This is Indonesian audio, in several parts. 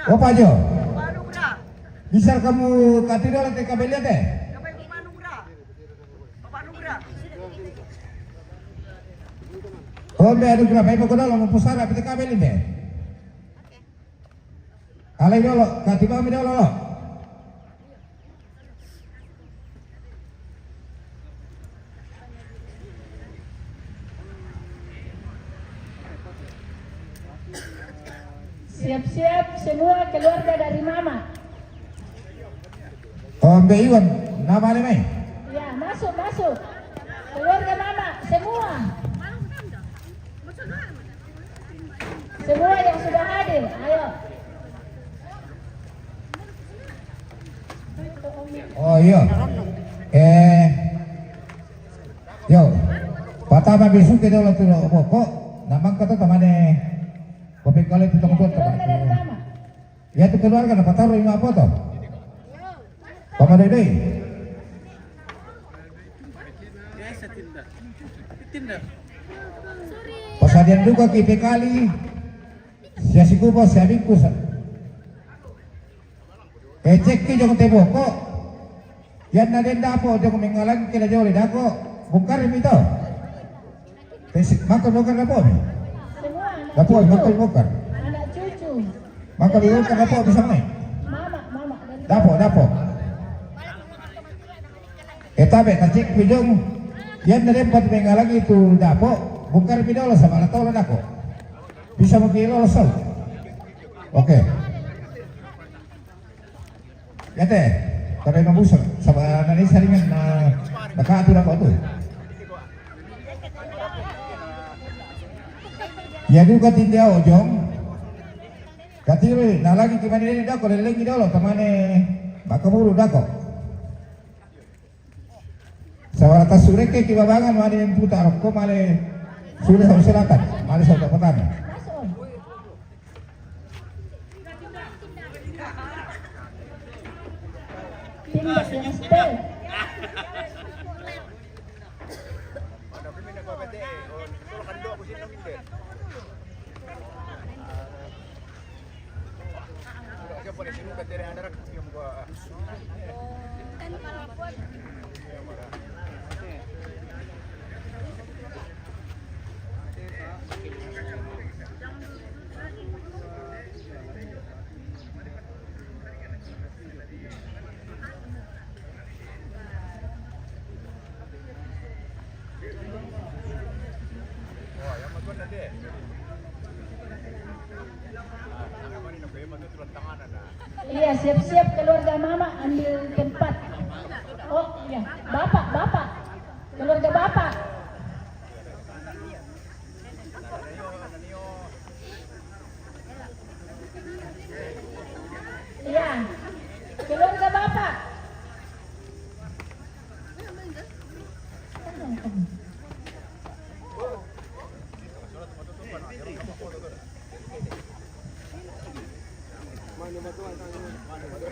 Oh Pak Jo, bisa kamu katidol nanti kabel lihat deh. Oh, be adu berapa ibu kodol mau pusara piti kabel ini. Alai dulu, katibang mi dulu. Siap-siap semua keluarga dari Mama. Oh, be Iwan, nama ni mai. Ya, masuk. Keluarga Mama, semua. Semua yang sudah hadir, ayo. Oh iya. Yo, pertama besok kita ulah tuh kok, namang kata temane. Kopi kali itu teman-teman. Keluarga dari Mama. Ya itu keluarga, apa tahu lima apa toh? Paman Dede. Pasadian juga kipe kali. Siasi kubo siabi kusa. Cek ki jong tebo kok. Yan na den dapo jong mengalang kila jole dako. Bukar mi to. Makan bukar dapo mi. Semua anak Dapo cucu. makan bukar. Anak cucu. Makan bukar dapo bisa mai. Mama dari Dapo. Tabe cek ki jong. Yan na den pat mengalang itu dapo. Bukar mi dolo sama na tolo dako. Bisa mengkilo losol. Oke. Ya teh, kalau yang busuk sama nanti saringan nakaatur ako tuh. Ya juga tindia ojong. Katiri, nah lagi gimana ini dako, lagi dulu temane makamuru dako. Sawara sureke kibabangan mana yang putar, kok male sudah sama selatan, male sama petani. Tindak yang setel. Iya, siap-siap keluarga Mama ambil tempat. Oh iya, Bapak. Keluarga Bapak. Iya, keluarga Bapak.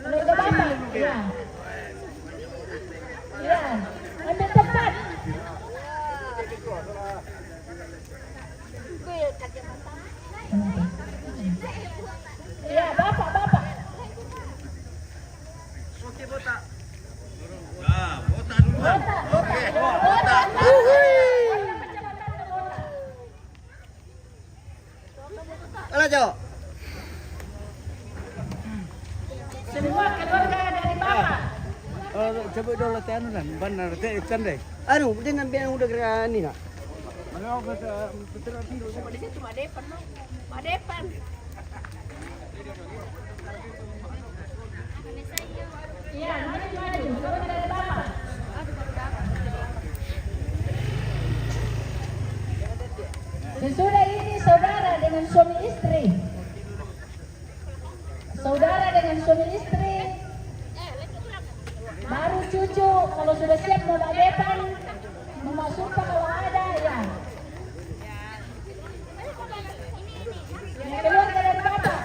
Keluarga Bapak, ya. Ya, ambil tempat. Ya, Bapak. Ala Jo. Semua keluarga dari Bapak. Coba dulu anu lah, benar ikan deh. Anu, dia nampi yang udah gerak ini nak. Mana betul dulu. Di situ Madepan. Iya, maju. Keluarga dari Bapak. Sesudah ini saudara dengan suami istri. Baru cucu kalau sudah siap mau depan, mau sumpah kalau ada ya. Yang keluarga dari Bapak.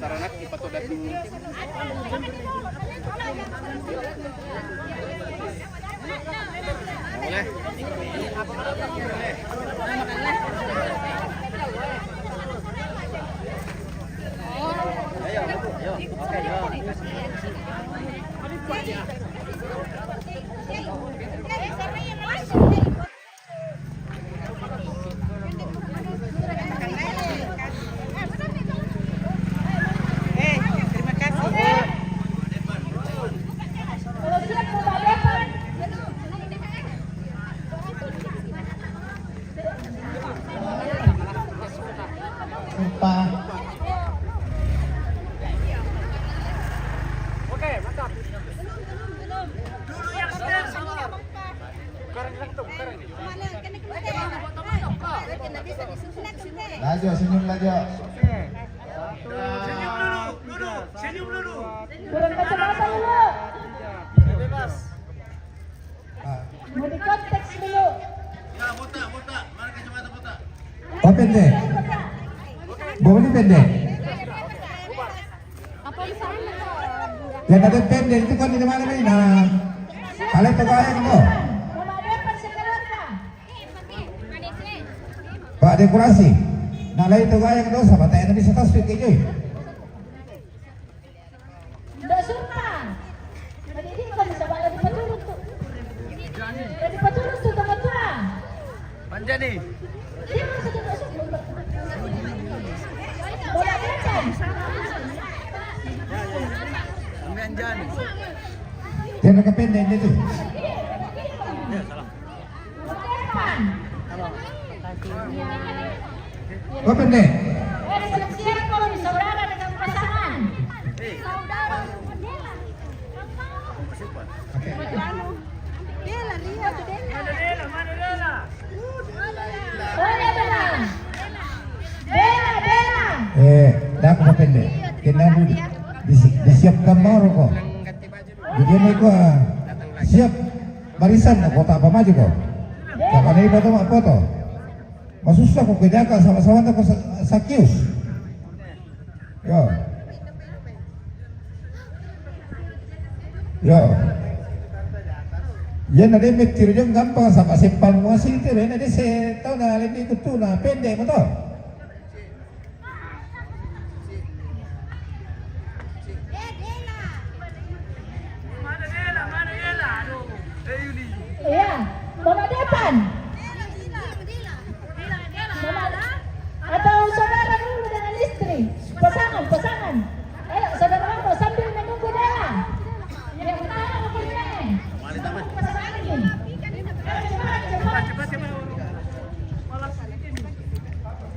Taranak ipatudat yung boleh. Kalau siap bola depan. Lupa. Laju, senyum laju. Kurang kacamata dulu. Mau di konteks dulu. Oh pendek. Boleh pendek. Yang ada pendek itu kan di mana ini? Nah, kalian tegaknya kok. Bola depan sekelapa. Pak dekorasi. Nah, lain tegaknya kok sama tanya bisa tasbih kayak gini. Nggak suka. Tadi ini kan bisa balik di paturut tuh. Jadi paturut tuh teman tua. Panjani. Dia masih tidak suka. Bola depan. Panjani. Jangan ke pendek itu. Bola depan. Oh pendek. Siap-siap kalau bersaudara dengan pasangan. Bola belang. Bela. Dah aku pendek. Kena dulu. Disiapkan baru kok. Jadi ini gua siap barisan kok tak apa maju kok. Jangan ini foto. Mas susah kok kejaga sama-sama tak sakius. Yo. Ya nanti mikir jeng gampang sama simpang muasi itu, nanti saya tahu nah ini itu tuh nah pendek betul. Iya, bola depan. Atau saudara dulu dengan istri. Pasangan. Ayo saudara kamu sambil menunggu dia. Yang utama mobilnya. Pasangan ini. Cepat.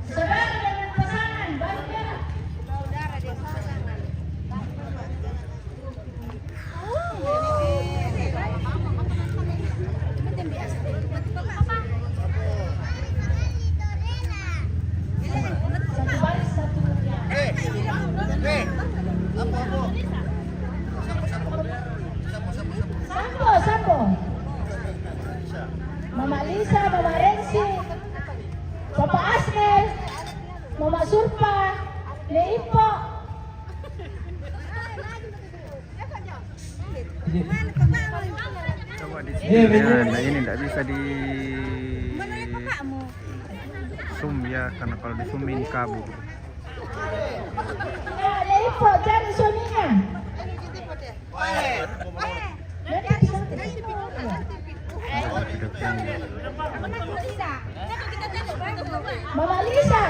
Saudara dengan pasangan, baru dia. Satu baris, satu Sampo. Mama Lisa, Mama Rensi, Papa Asnel, Mama Surpa, Leipo. Coba di sini ya, nah ini tidak bisa di zoom ya, karena kalau di zoomin kabur. Leipo cari suaminya. Mama Lisa.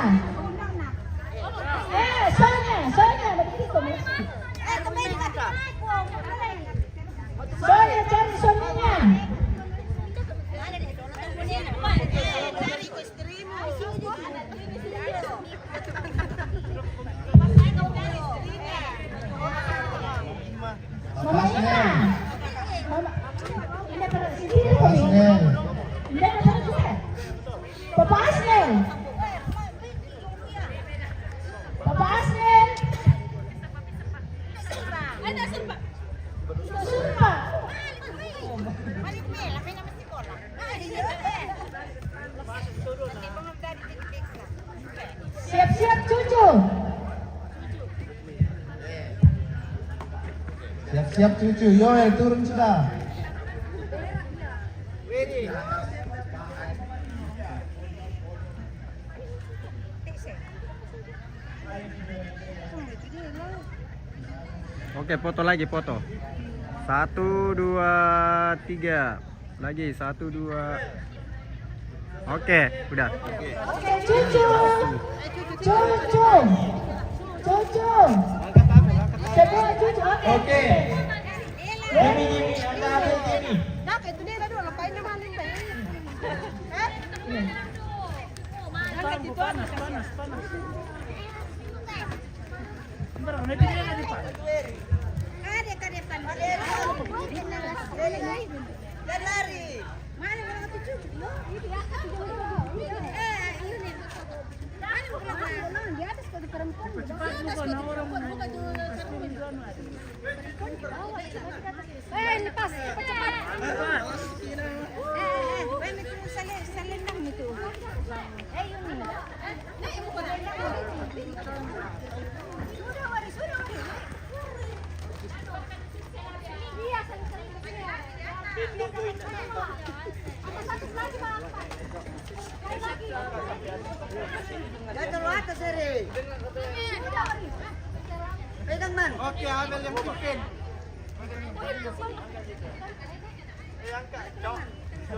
Sonya, begitu. Sonya cari suaminya. Mama Ina. Ini pada sini. Papa Asnel. Surpa. Siap-siap cucu. Siap cucu, Yoel turun sudah. Oke, foto lagi, foto. 1, 2, 3. Lagi 1, 2. Oke, udah. Oke, cucu. Cucu. Cucu. Semua cucu. Oke. Jimmy, Anda ambil Jimmy. Lepas, cepat-cepat. Pegang man. Oke, ambil yang bikin.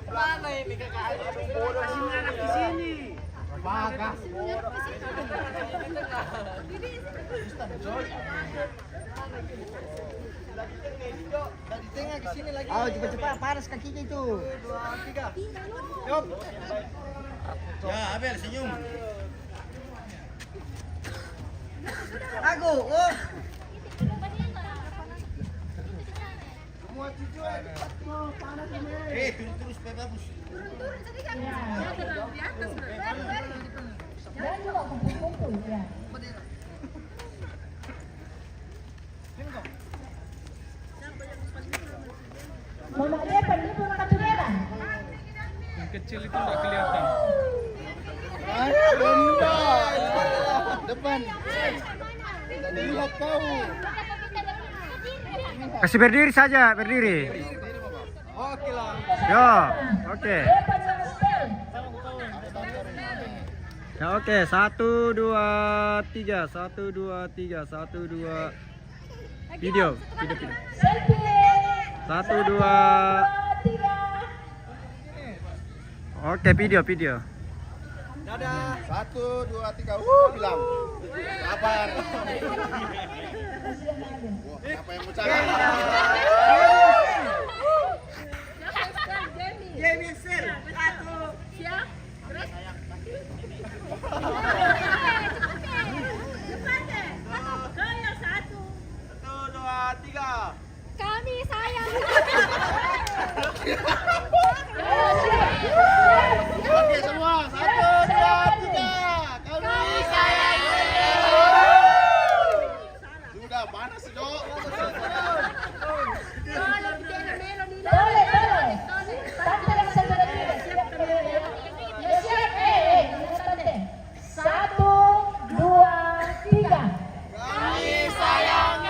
Mana ini kakak? Kasih anak di sini. Baga. Dari tengah ke sini lagi. Oh, cepat-cepat panas kakinya itu. 2, 3. Yuk. Ya, Abel senyum. Aku, oh. Semua cucu cepat mau panas ini. Turun terus supaya bagus. Dan juga kumpul-kumpul ya. Mama dia pergi pulang ke Tureran. Yang kecil itu nggak kelihatan. Depan. Lihat kau. Kasih berdiri saja, berdiri. Oke lah. Yo, oke. Depan sama stel. Ya oke, 1, 2, 3. 1, 2, 3. 1, 2. Video. Selfie. 1, 2. 3. Oke, video. Dadah. 1, 2, 3. Bilang. Sabar. Apa yang mau cakap? Jamie Sel. 1, 2, 3. Kami sayang. Oke semua. 1, 2, 3. Kami sayang. Sudah panas dong. Boleh. Tante yang sebelah kiri. Siap. Ingat tante. 1, 2, 3. Kami sayang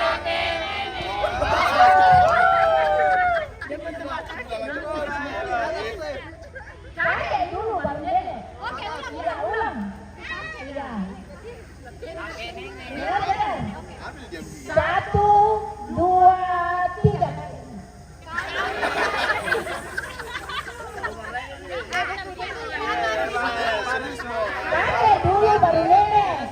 Kakek dulu baru nenek. Oke, ulang. Iya. Benar. 1, 2, 3. Kakek dulu baru nenek.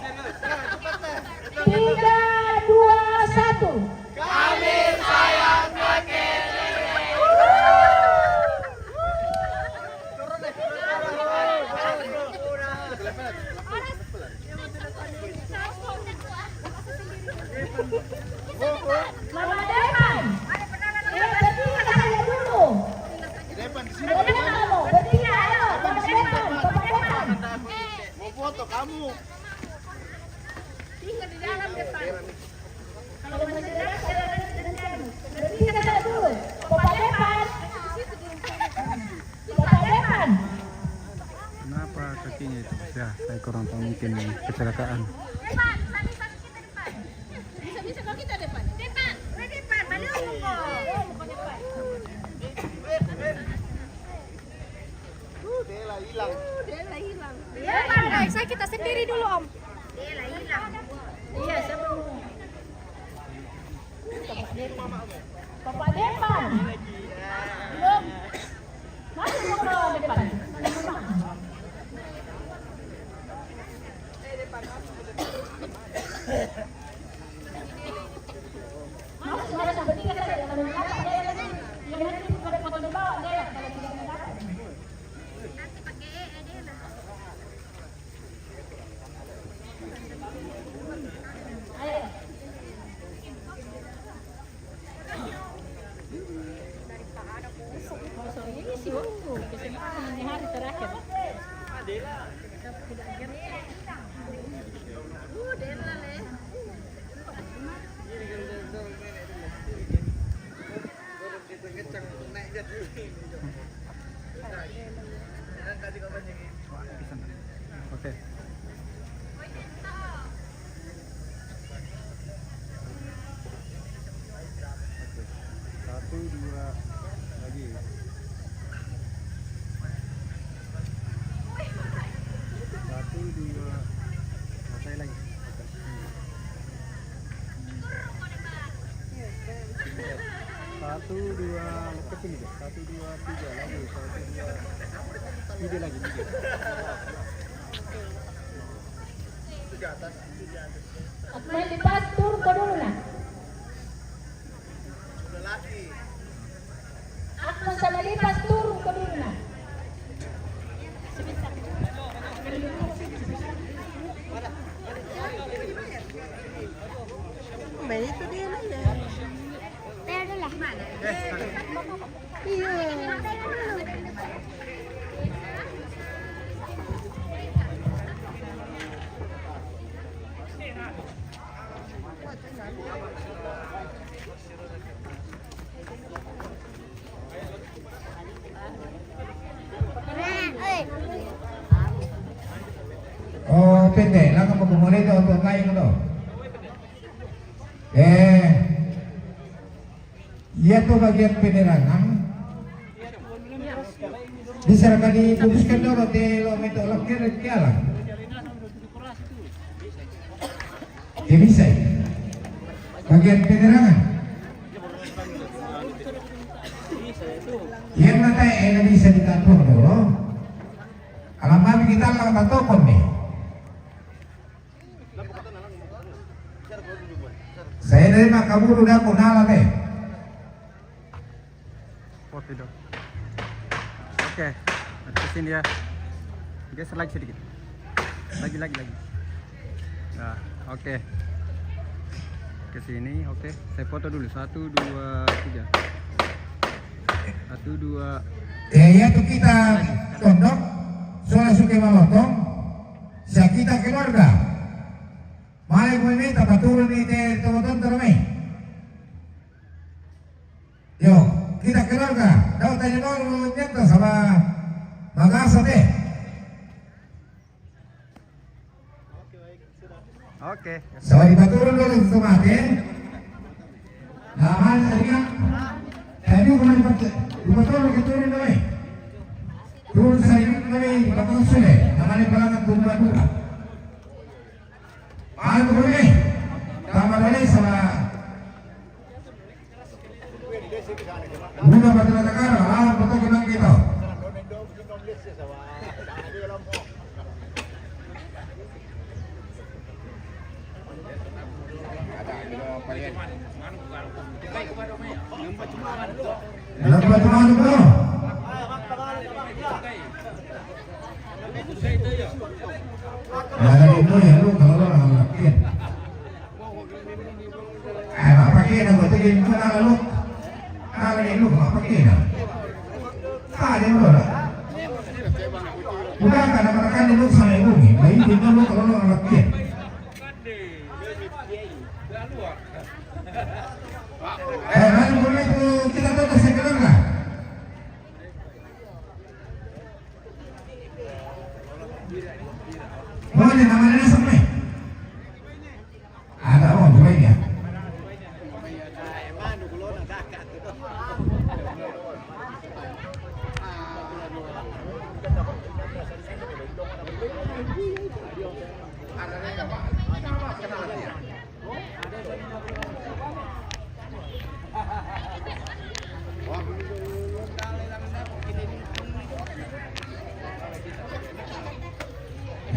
3, 2, 1. Kami sayang kakek. Mama depan. Bertiga saya dulu. Depan di sini. Bertiga kamu. Bertiga ayo. Mama depan. Papa depan. Mau foto kamu. Kalau masih dekat bertiga saya dulu. Papa depan. Papa depan. Kenapa kakinya itu? Ya, saya kurang tahu, mungkin kecelakaan. Bisa kalau kita depan. Depan, malu. Oke. Satu, dua, lagi. Satu, dua, selesai lagi. Satu, dua, ke sini deh. Satu, dua, tiga lagi. Satu, dua, tiga lagi. At may lipat, turun ka dulu na. At sa nalipas, turun ka dulu na. Itu dia lah ya. Saya adalah mana? Iya. Oh, pendek. Lang ang magmumuli ito. Ito ang kain mo ito. Iya tuh bagian penerangan. Diserahkan diputuskan dulu di lometo lakir kialah. Ya bisa. Bagian penerangan. Yang nanti bisa ditampung dulu. Kalau mami kita lang tatokon nih. Saya dari Makaburu udah kunala deh. Oh tidak. Oke, ke sini ya. Geser lagi sedikit. Lagi. Nah, oke. Ke sini, oke. Saya foto dulu. 1, 2, 3. 1, 2. Ya tuh kita tondok, soalnya suka malotong, saya kita keluarga. Malay mo ini tak turun ni teman-teman terame. Yo, kita keluarga. Daw tayo nol nyata sama magasa deh. Oke. Sama diturun dulu kemarin. Nah, tadinya tadi bukan diturun turun dulu. Turun saya ini kami bakal sudah. Namanya pelangan tumbuh dulu. Ano ko rin? Tama na rin sa una pa talaga ka, alam ko ito ginang kita. Alam ba tumano ko? Alam mo yan, kalau orang lakin. Pakai na betul gini mana lalu? Kalau ini lu nggak pakai na? Ada yang lu lah. Bukan karena mereka ini lu sama ibu nih. Bayi dia lu kalau orang lakin. Nanti boleh itu kita tahu saya kenal nggak? Boleh namanya sampai. Ada orang lainnya.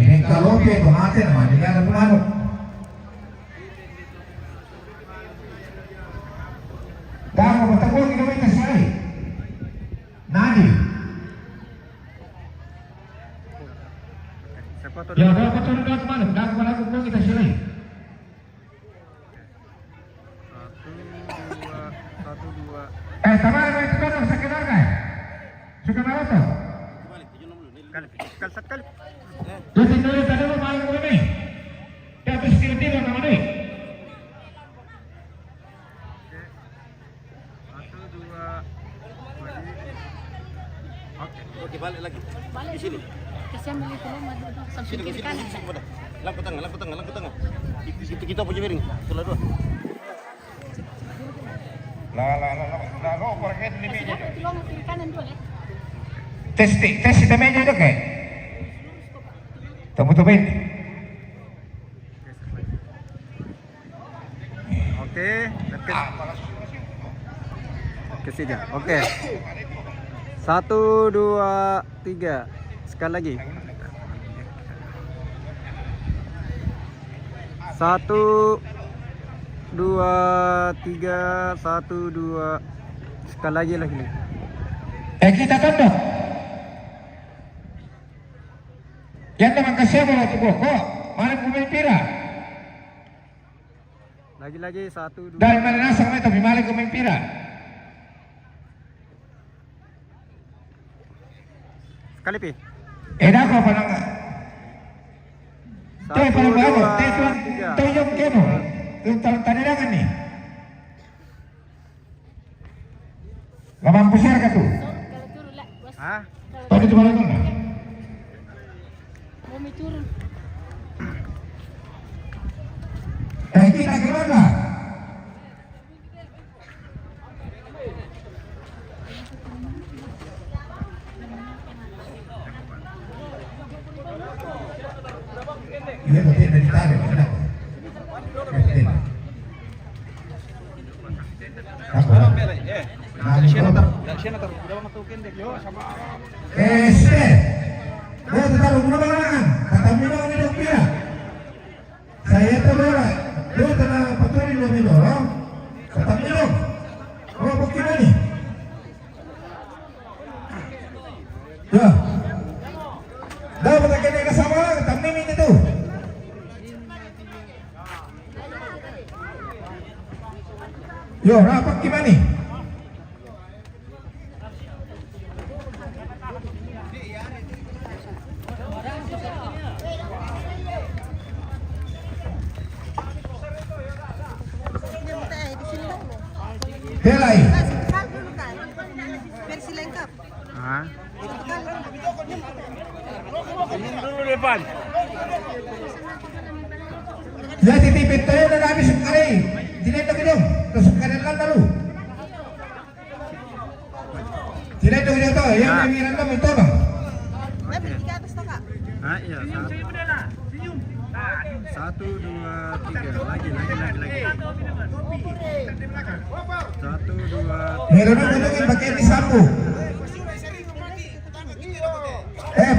Ini kalau dia kematian nama dia ada pemanut. Dah mau bertemu kita minta sekali. Nadi. Saya foto Ya, dulu. dah betul dah kemana? Dah kemana aku belum kita sekali. 1, 2. Sama ada itu kan saya kenal kan? Suka mana tuh? Sekali. Jadi dulu tadi lu main ini. Dia habis security lo nama ni. 1, 2, lagi. balik lagi. Balik Di sini. Kasihan beli telur madu sampai Sini, kiri sini, kanan. sini, pada. Lampu tengah, lampu tengah, lampu tengah. Itu kita punya miring. Itulah dua. Lah, pergi di meja. Telur kiri kanan dua ya. Tes di meja itu kayak. Tunggu-tungguin. Oke, ke sini. Oke. 1, 2, 3. Sekali lagi. 1, 2, 3. 1, 2. Sekali lagi. Kita tunduk. Yan naman kasi mo tubuh ko. Mana kumipira? Lagi 1, 2. Dahil mananasa kami ito, bimalik kumipira. Sekali pi. Dako pa lang. Ito 1, parang bago. 2, 3. Ito yung kemo. Yung tanilangan ni. Lamampusir ka to. Kalau turun lah, bos. Hah? Tadi itu malam na. Bumi turun. Kita gimana? Ini berarti dari tadi, benar? Saya terlalu, dia telah patuhin lebih dulu. Tetap minum. Oh, bukti ni. Ya. Dah berdekat dengan sama, tetap minum itu. Yo, rapat gimana? Helai. Versi lengkap. Hah? Dulu depan. Ya titipin tayo na namin sa kare. Dinito ko dong. Terus kanan lang dulu. Dinito ko dong to. Yang pemiran mo ito ba? Berarti ke atas toh kak? Hah? Iya. 1, 2, 3. Lagi. 1, 2. Meron na gulungin pakai ni sapu.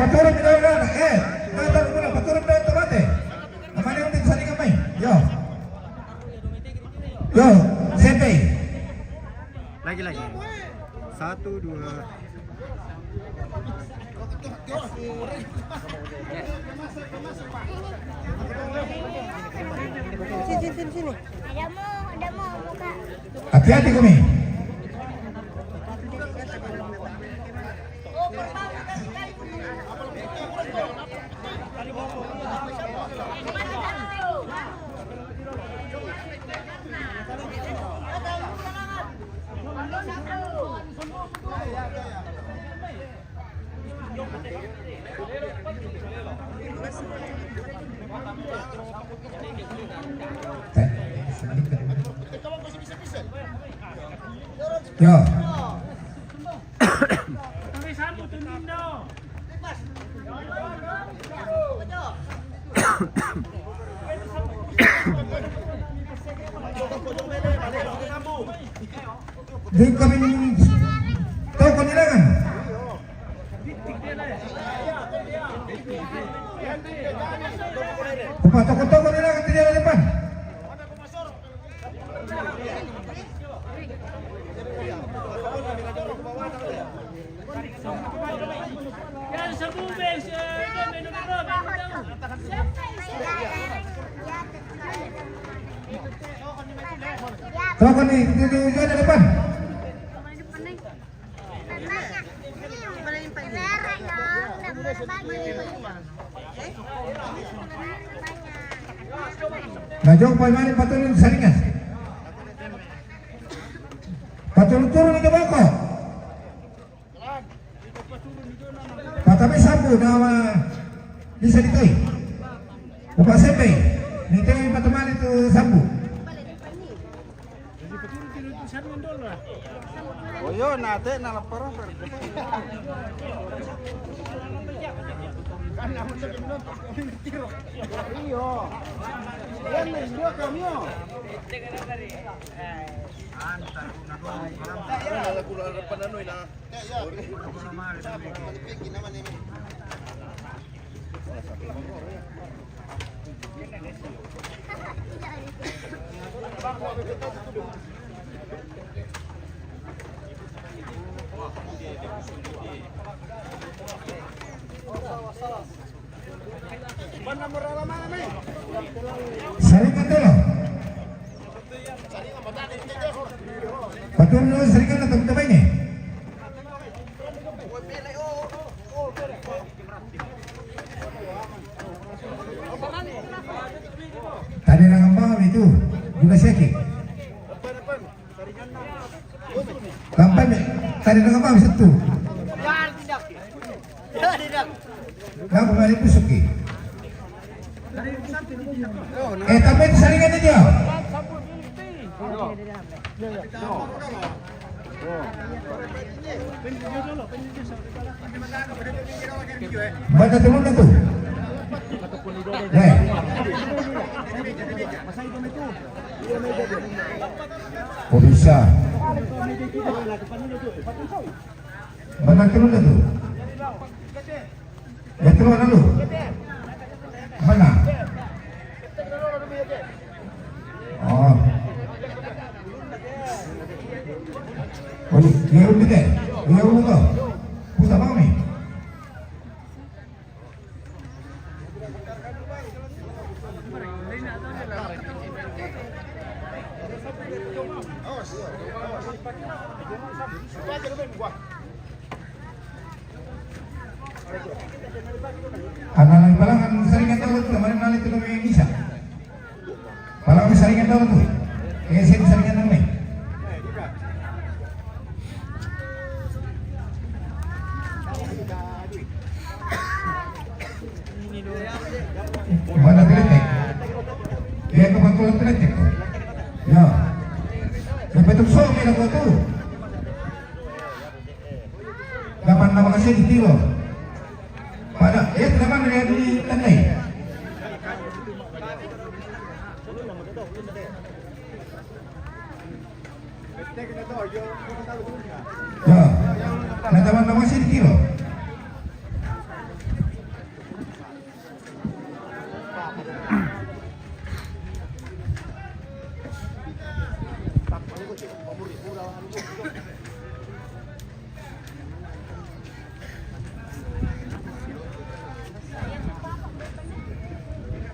Patulog na lang. Natal mo na. Patulog na ito bate. Namani mo din sa kamay. Yo. Yo. Sente. Lagi. 1, 2. Sini. Ada mau buka. Hati-hati kami. Yo. Di kami tahu kanilangan. Toko kanilangan tidak ada depan. Toko ni di ujung depan. Najong pemain patulun saringan. Patulun turun ke bawah. sambu nama bisa ditoi. Bapak sembe, nitoi teman itu sambu. Oh yo nate na lapar. Iyo. Yan dua kamyo. Saringan dulu. Betul dulu saringan atau teman ini? Tadi nangambang itu juga sakit. Kapan tadi nangambang satu. Kenapa balik pusuki? Tapi itu saringan aja. Baca teman itu. Oh bisa. Baca teman itu. Ya keluar dulu. Mana? Oh. Oh, dia udah deh. Dia udah kok. Pusat kami. Anak-anak palangan saringan tahu tuh, kemarin nali itu kami bisa. Palangan saringan tahu tuh, saya saringan tahu nih. Mana teletek? Dia kebetulan teletek tuh. Ya, sampai tuh sok kita buat tuh. Kapan nama kasih di tiro? Pada teman dari di tandai. Ya, nah teman masih di kilo.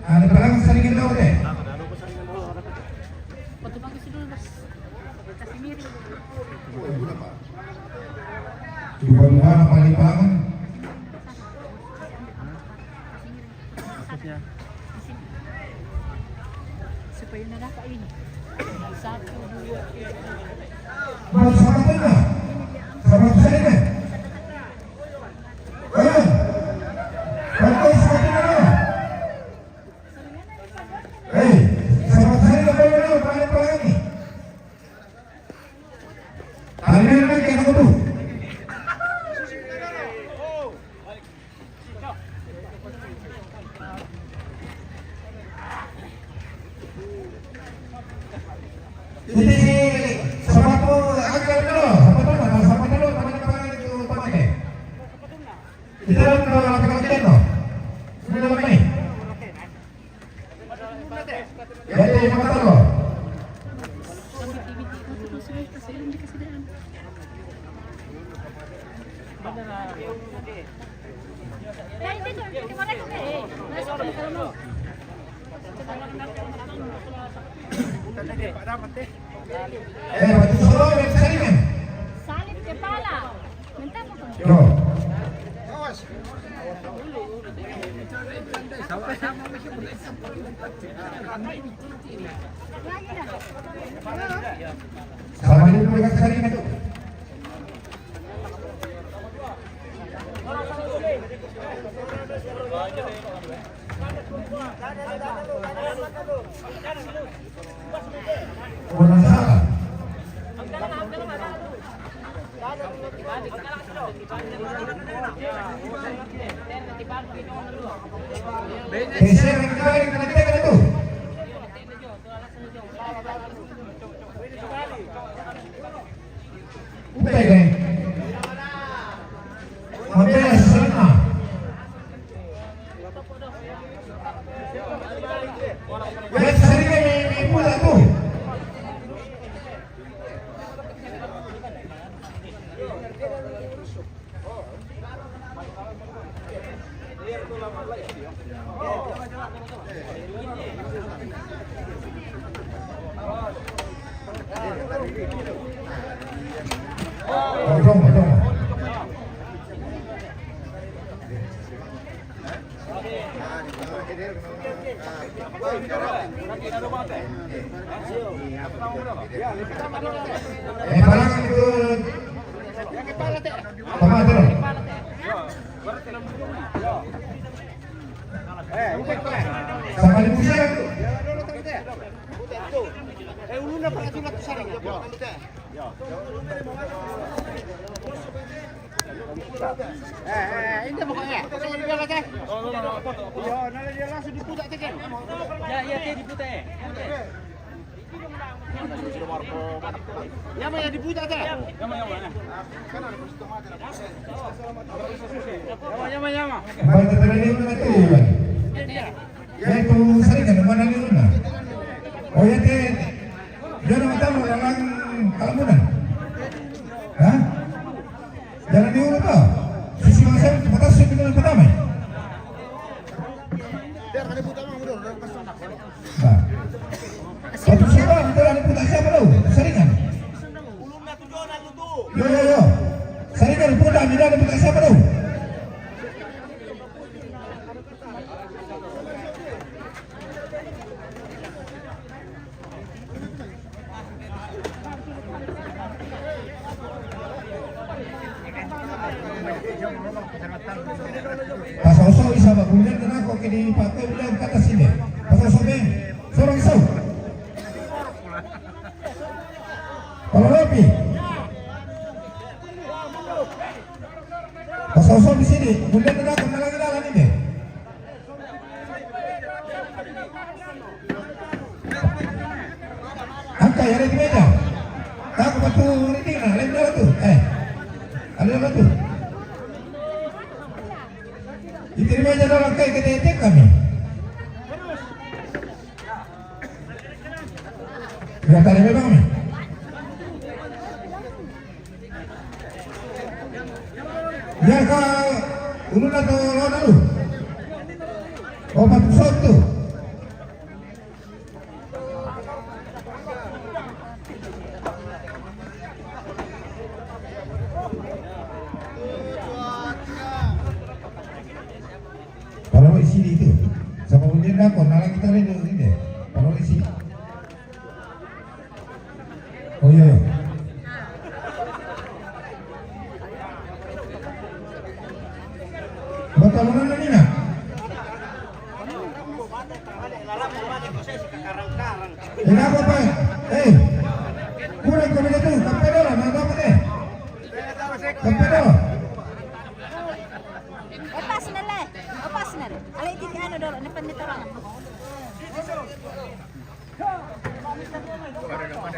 Ada barang saringan tahu deh. Foto bagus dulu, Mas. Kasih mirip. Coba apa di bangun? Supaya nadapa ini. 1, 2, 3. Mau sama mana? Sama saringan. Pakai saringan mana? Sama saringan mana? Paling ini. Kalian lagi aku tuh. Jadi sepatu agak dulu, sepatu dulu, teman-teman itu pakai. Kita kalau pakai no, sudah pakai. Jadi sepatu lo. Baju solo yang saringan. Salib kepala. Minta mo kung Yo. Sama dulu dengan saringan itu. Walang salah. Geser yang kali kita itu. Udah deh. Mobil sana. Ya sering ini pula tuh. Tunggu. Balangan itu. Tama dulu. Sama di pusat itu. Uluna pa kasi natusarang ya. Ini makanya. Saya bilang aja. Yo, nala dia langsung diputar tekan. Ya, diputar. Ya, mah ya diputar aja. Ya, mah. Baik terjadi mana tu? Ya itu sering kan mana ni mana? Oh ya teh. Jangan tahu orang kalamunan. Hah? Jangan diurut tau. Sisi masa batas sebelum pertama. Nah. Satu siapa itu ada putar siapa tahu? Seringan. Yo. Seringan putar tidak ada putar siapa tahu? Pasal isa ba kemudian kenapa kini pakai udah ke atas sini. Pasal seorang isau. Kalau lebih. Pasal di sini kemudian kenapa lagi dalam ini. Angka ya di meja. Tak batu ini nah, lain dalam tu. Ada dalam tu. Diterima aja dalam kayak ketek kami. Ya tadi memang kami. Ya ke ulun atau lawan dulu. Obat usut tu. Kalau di sini itu, sama kemudian dakon, nalar kita ini deh. Kalau di sini, oh iya. Betul mana ni nak? Kenapa pak? Kurang kau tu, sampai dah lah, nak apa deh? Sampai dah. Lepas na. Alay di ano dolo, napanitaran. Para naman